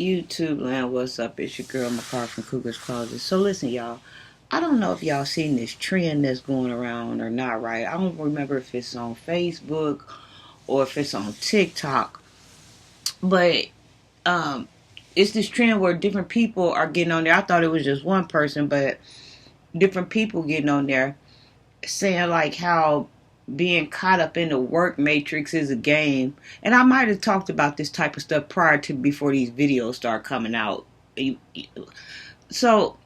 YouTube land, what's up? It's your girl McCart from Cougar's Closet. So listen, y'all. I don't know if y'all seen this trend that's going around or not, right? I don't remember if it's on Facebook or if it's on TikTok, but um, it's this trend where different people are getting on there. I thought it was just one person, but different people getting on there saying like how being caught up in the work matrix is a game. And I might have talked about this type of stuff prior to before these videos start coming out. So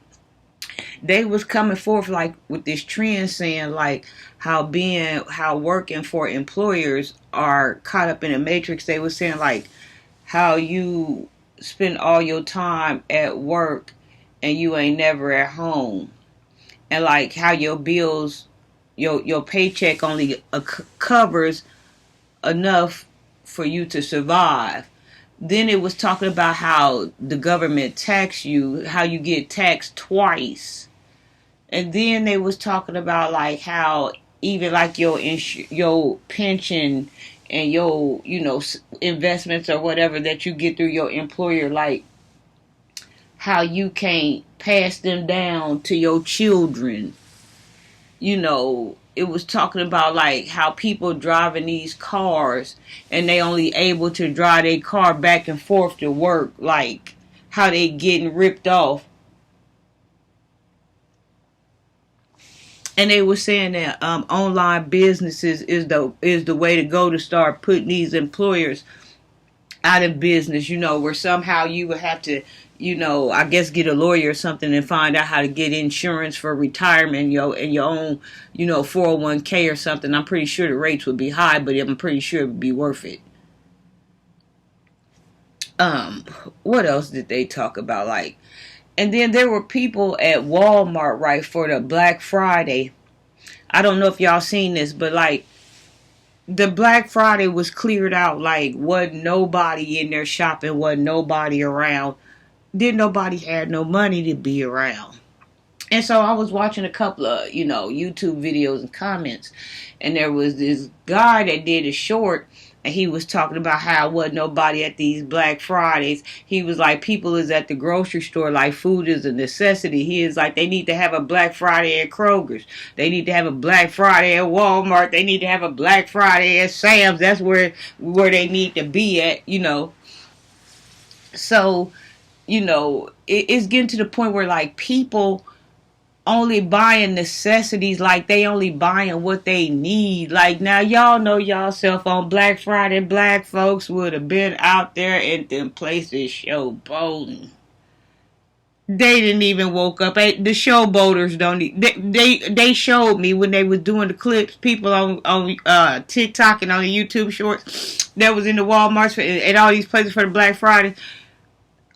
they was coming forth like with this trend saying like how working for employers are caught up in a matrix. They was saying like how you spend all your time at work and you ain't never at home, and like how your bills, your paycheck only covers enough for you to survive. Then it was talking about how the government tax you, how you get taxed twice. And then they was talking about like how even like your pension and your investments or whatever that you get through your employer, like how you can't pass them down to your children. It was talking about like how people driving these cars and they only able to drive their car back and forth to work, like how they getting ripped off. And they were saying that online businesses is the way to go to start putting these employers out of business, where somehow you would have to, I guess get a lawyer or something and find out how to get insurance for retirement, and your own, 401k or something. I'm pretty sure the rates would be high, but I'm pretty sure it would be worth it. What else did they talk about? Like, and then there were people at Walmart, right, for the Black Friday. I don't know if y'all seen this, but like the Black Friday was cleared out. Like, wasn't nobody in there shopping, wasn't nobody around. Didn't nobody have no money to be around. And so I was watching a couple of, YouTube videos and comments. And there was this guy that did a short. And he was talking about how wasn't nobody at these Black Fridays. He was like, people is at the grocery store like food is a necessity. He is like, they need to have a Black Friday at Kroger's. They need to have a Black Friday at Walmart. They need to have a Black Friday at Sam's. That's where they need to be at, So, it's getting to the point where like people only buying necessities, like they only buying what they need. Like, now y'all know y'allself on Black Friday, black folks would have been out there in them places showboating. They didn't even woke up. The showboaters don't. They showed me when they was doing the clips. People on TikTok and on the YouTube shorts that was in the Walmarts and all these places for the Black Friday.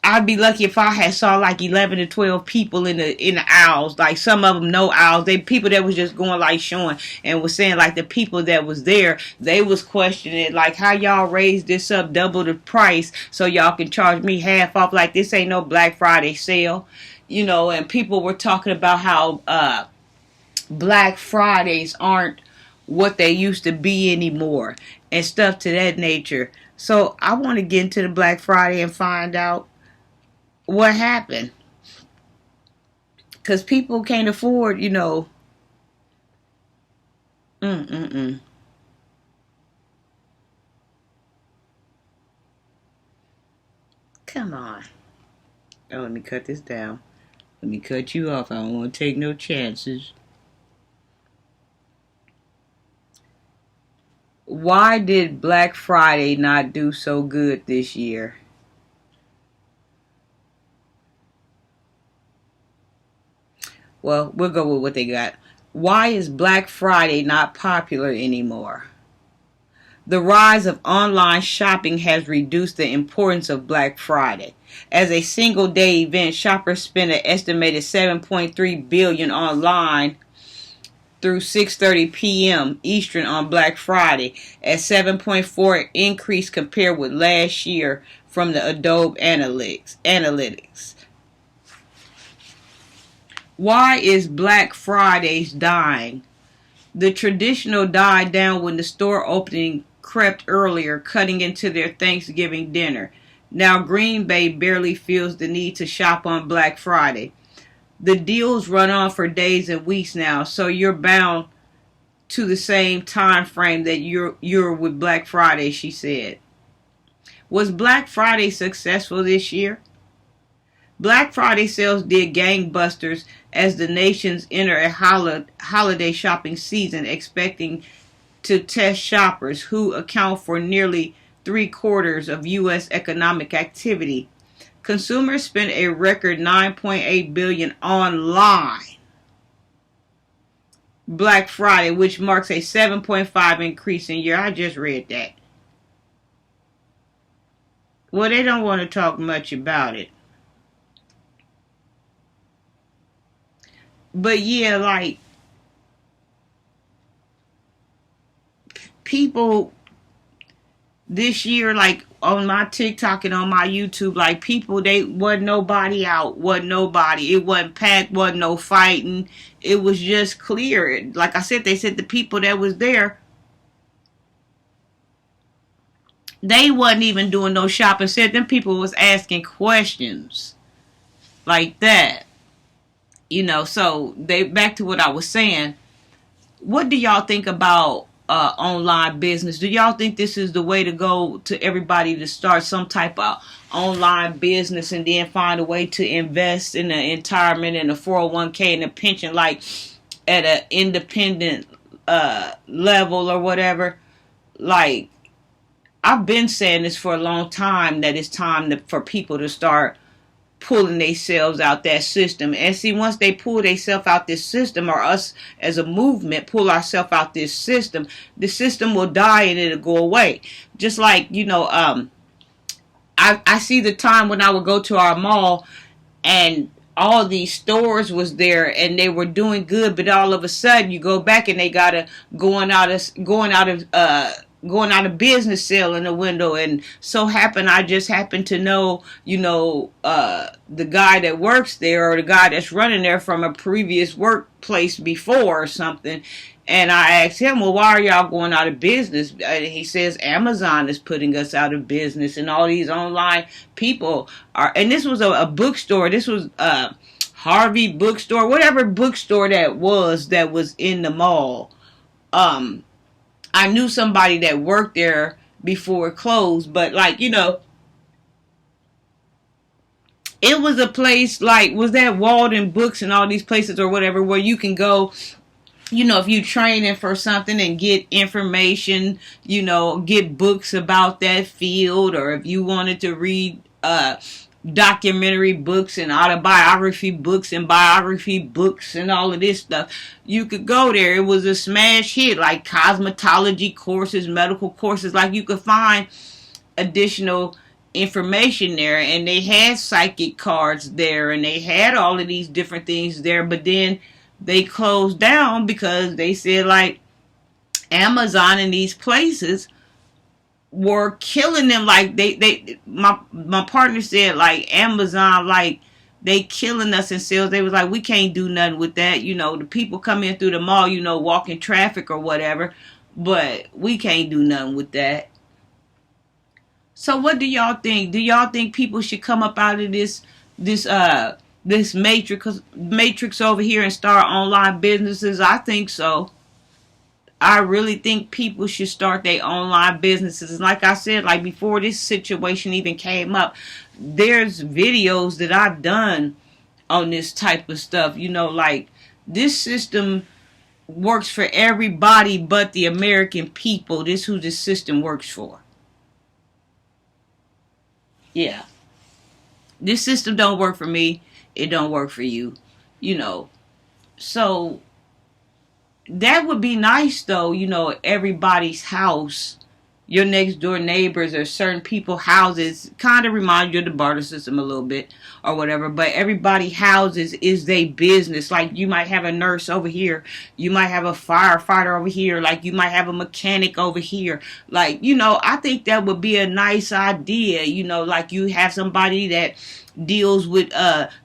I'd be lucky if I had saw like 11 to 12 people in the aisles. Like some of them no aisles. They people that was just going like showing and was saying like the people that was there, they was questioning like how y'all raised this up double the price so y'all can charge me half off. Like this ain't no Black Friday sale, And people were talking about how Black Fridays aren't what they used to be anymore and stuff to that nature. So I want to get into the Black Friday and find out what happened, because people can't afford, mm-mm-mm. Come on. Oh, let me cut this down. Let me cut you off. I don't want to take no chances. Why did Black Friday not do so good this year? Well, we'll go with what they got. Why is Black Friday not popular anymore? The rise of online shopping has reduced the importance of Black Friday. As a single day event, shoppers spend an estimated 7.3 billion online through 6:30 p.m. Eastern on Black Friday, a 7.4 increase compared with last year from the Adobe Analytics. Why is Black Fridays dying? The traditional died down when the store opening crept earlier, cutting into their Thanksgiving dinner. Now Green Bay barely feels the need to shop on Black Friday. The deals run on for days and weeks now, so you're bound to the same time frame that you're with Black Friday, she said. Was Black Friday successful this year? Black Friday sales did gangbusters as the nations enter a holiday shopping season, expecting to test shoppers who account for nearly 3/4 of U.S. economic activity. Consumers spent a record $9.8 billion online Black Friday, which marks a 7.5 increase in year. I just read that. Well, they don't want to talk much about it. But yeah, like, people this year, like on my TikTok and on my YouTube, like people, they wasn't nobody out, wasn't nobody. It wasn't packed, wasn't no fighting. It was just clear. Like I said, they said the people that was there, they wasn't even doing no shopping. Said them people was asking questions like that. You know, so they back to what I was saying. What do y'all think about online business? Do y'all think this is the way to go to everybody to start some type of online business and then find a way to invest in the retirement and the 401k and the pension, like at an independent level or whatever? Like, I've been saying this for a long time, that it's time for people to start pulling themselves out that system. And see, once they pull themselves out this system, or us as a movement pull ourselves out this system, the system will die and it'll go away. Just like, you know, I see the time when I would go to our mall and all these stores was there and they were doing good, but all of a sudden you go back and they gotta going out of business sale in the window. And so I just happen to know, you know, the guy that works there, or the guy that's running there from a previous workplace before or something. And I asked him, well, why are y'all going out of business? And he says, Amazon is putting us out of business, and all these online people are, and this was a bookstore. This was Harvey bookstore, whatever bookstore that was in the mall. I knew somebody that worked there before it closed, but like, you know, it was a place like, was that Walden Books and all these places or whatever, where you can go, you know, if you training for something and get information, you know, get books about that field, or if you wanted to read documentary books and autobiography books and biography books and all of this stuff, you could go there. It was a smash hit, like cosmetology courses, medical courses, like you could find additional information there. And they had psychic cards there, and they had all of these different things there, but then they closed down because they said, like, Amazon and these places were killing them. Like my partner said, like, Amazon, like, they killing us in sales. They was like, we can't do nothing with that. You know, the people come in through the mall, you know, walking traffic or whatever, but we can't do nothing with that. So what do y'all think? Do y'all think people should come up out of this matrix over here and start online businesses? I think so. I really think people should start their online businesses. And like I said, like before this situation even came up, there's videos that I've done on this type of stuff. You know, like, this system works for everybody but the American people. This is who this system works for. Yeah. This system don't work for me. It don't work for you. You know. So that would be nice, though, you know, everybody's house, your next door neighbors or certain people's houses, kind of remind you of the barter system a little bit or whatever, but everybody's houses is their business. Like, you might have a nurse over here, you might have a firefighter over here, like you might have a mechanic over here. Like, you know, I think that would be a nice idea, you know, like you have somebody that deals with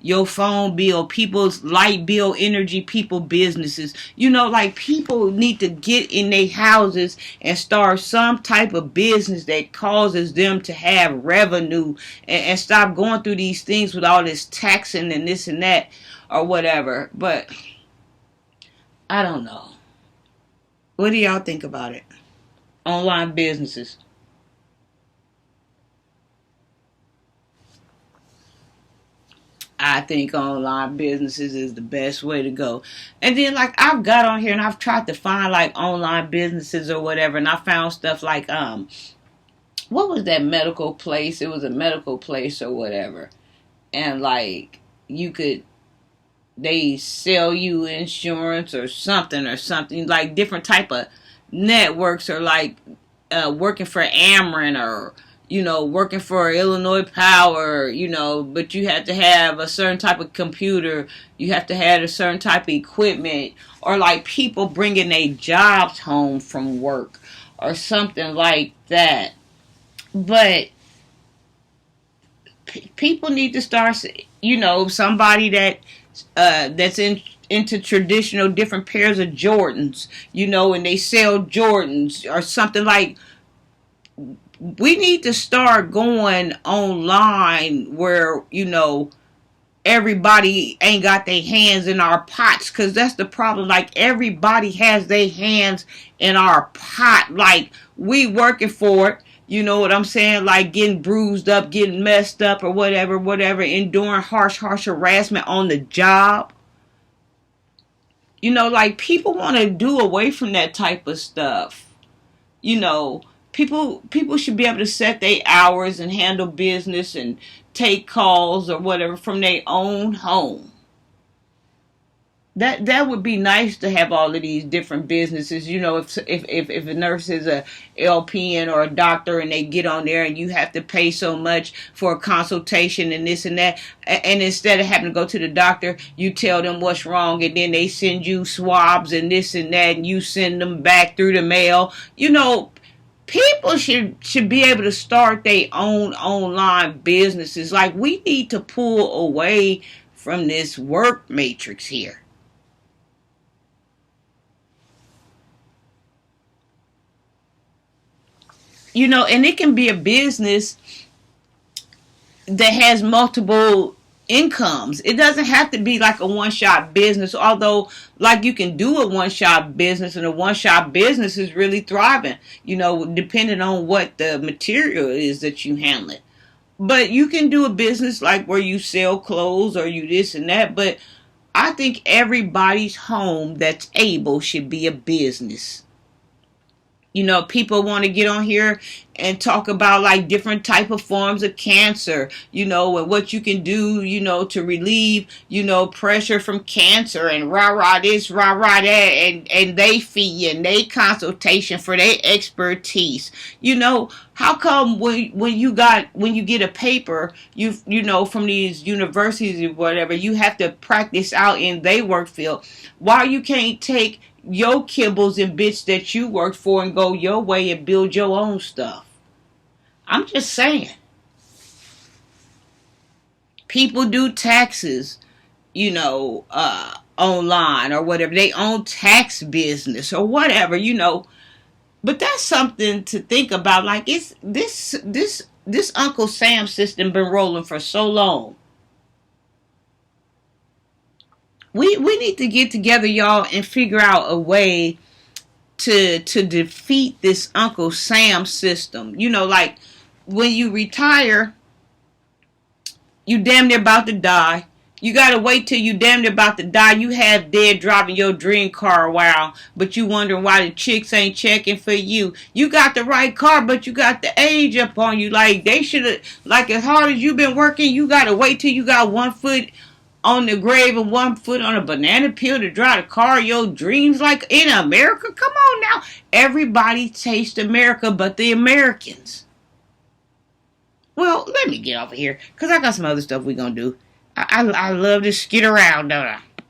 your phone bill, people's light bill, energy, people businesses. Like people need to get in their houses and start some type of business that causes them to have revenue, and stop going through these things with all this taxing and this and that or whatever. But I don't know. What do y'all think about it? Online businesses. I think online businesses is the best way to go. And then like I've got on here and I've tried to find like online businesses or whatever, and I found stuff like what was that medical place? It was a medical place or whatever. And like you could they sell you insurance or something like different type of networks, or like working for Ameren, or working for Illinois Power, but you have to have a certain type of computer, you have to have a certain type of equipment, or like people bringing their jobs home from work or something like that. But people need to start, somebody that's into traditional different pairs of Jordans, and they sell Jordans or something. Like we need to start going online where everybody ain't got their hands in our pots, because that's the problem. Like everybody has their hands in our pot, like we working for it. You know what I'm saying? Like getting bruised up, getting messed up, or whatever, enduring harsh harassment on the job. Like people want to do away from that type of stuff. People should be able to set their hours and handle business and take calls or whatever from their own home. That would be nice to have all of these different businesses. If a nurse is a LPN or a doctor and they get on there and you have to pay so much for a consultation and this and that, and instead of having to go to the doctor, you tell them what's wrong, and then they send you swabs and this and that, and you send them back through the mail. People should be able to start their own online businesses. Like we need to pull away from this work matrix here. And it can be a business that has multiple incomes. It doesn't have to be like a one-shot business, although like you can do a one-shot business, and a one-shot business is really thriving, depending on what the material is that you handle it. But you can do a business like where you sell clothes or you this and that. But I think everybody's home that's able should be a business. People want to get on here and talk about like different type of forms of cancer, and what you can do, to relieve, pressure from cancer, and rah this, rah that, and they fee you and they consultation for their expertise. How come when you get a paper, from these universities or whatever, you have to practice out in their work field? Why you can't take your kibbles and bits that you worked for and go your way and build your own stuff? I'm just saying. People do taxes, online or whatever. They own tax business or whatever, But that's something to think about. Like it's this Uncle Sam system been rolling for so long. We need to get together, y'all, and figure out a way to defeat this Uncle Sam system. Like when you retire, you damn near about to die. You gotta wait till you damn near about to die. You have dead driving your dream car a while, but you wondering why the chicks ain't checking for you. You got the right car, but you got the age up on you. Like they should have, like as hard as you've been working, you gotta wait till you got 1 foot on the grave and 1 foot on a banana peel to drive the car of your dreams. Like in America? Come on now. Everybody tastes America but the Americans. Well, let me get off of here, because I got some other stuff we gonna do. I love to skid around, don't I?